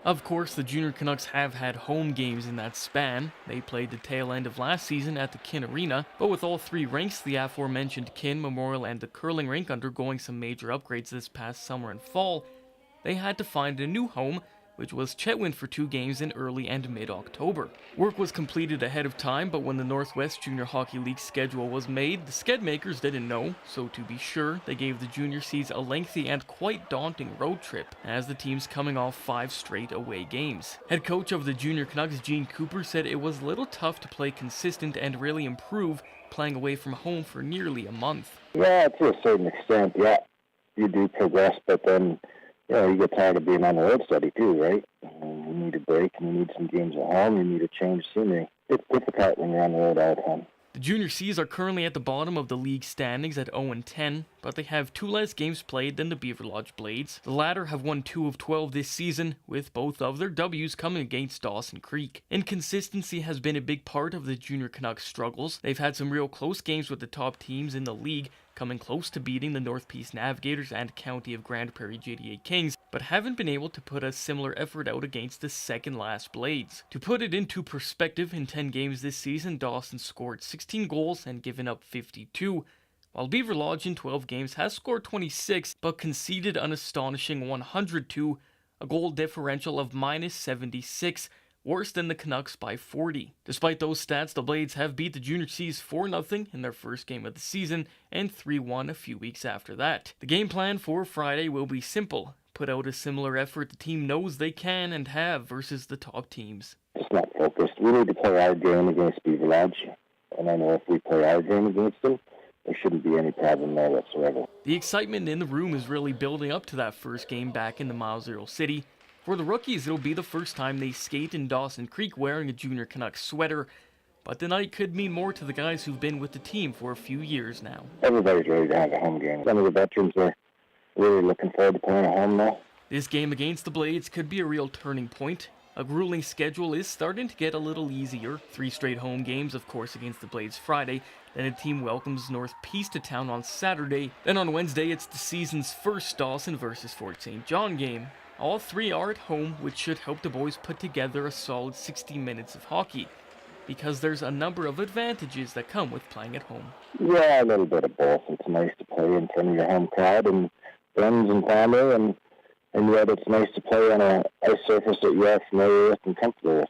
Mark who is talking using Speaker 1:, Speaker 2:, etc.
Speaker 1: Of course, the Junior Canucks have had home games in that span. They played the tail end of last season at the Kin Arena, but with all three rinks, the aforementioned Kin, Memorial, and the curling rink undergoing some major upgrades this past summer and fall, they had to find a new home, which was Chetwynd for 2 games in early and mid-October. Work was completed ahead of time, but when the Northwest Junior Hockey League schedule was made, the Skedmakers didn't know, so to be sure, they gave the Junior Cs a lengthy and quite daunting road trip, as the team's coming off 5 straight away games. Head coach of the Junior Canucks, Gene Cooper, said it was a little tough to play consistent and really improve playing away from home for nearly a month.
Speaker 2: Yeah, to a certain extent, yeah. You do progress, but then you get tired of being on the road steady too, right? You need a break and you need some games at home. You need a change of scenery. It's difficult when you're on the road all the time.
Speaker 1: The Junior Cs are currently at the bottom of the league standings at 0-10, but they have 2 less games played than the Beaver Lodge Blades. The latter have won 2 of 12 this season, with both of their W's coming against Dawson Creek. Inconsistency has been a big part of the Junior Canucks' struggles. They've had some real close games with the top teams in the league, coming close to beating the North Peace Navigators and County of Grand Prairie JDA Kings, but haven't been able to put a similar effort out against the second-last Blades. To put it into perspective, in 10 games this season, Dawson scored 16 goals and given up 52, while Beaver Lodge in 12 games has scored 26, but conceded an astonishing 102, a goal differential of -76, worse than the Canucks by 40. Despite those stats, the Blades have beat the Junior Cs 4-0 in their first game of the season and 3-1 a few weeks after that. The game plan for Friday will be simple. Put out a similar effort the team knows they can and have versus the top teams.
Speaker 2: It's not focused. We need to play our game against Beaver Lodge, and I know if we play our game against them, there shouldn't be any problem there whatsoever.
Speaker 1: The excitement in the room is really building up to that first game back in the Mile Zero City. For the rookies, it'll be the first time they skate in Dawson Creek wearing a Junior Canucks sweater, but the night could mean more to the guys who've been with the team for a few years now.
Speaker 2: Everybody's ready to have a home game. Some of the veterans are really looking forward to playing at home now.
Speaker 1: This game against the Blades could be a real turning point. A grueling schedule is starting to get a little easier. 3 straight home games, of course, against the Blades Friday. Then the team welcomes North Peace to town on Saturday. Then on Wednesday, it's the season's first Dawson versus Fort St. John game. All 3 are at home, which should help the boys put together a solid 60 minutes of hockey, because there's a number of advantages that come with playing at home.
Speaker 2: Yeah, a little bit of both. It's nice to play in front of your home crowd and friends and family, and yet it's nice to play on a ice surface that you are familiar with and comfortable with.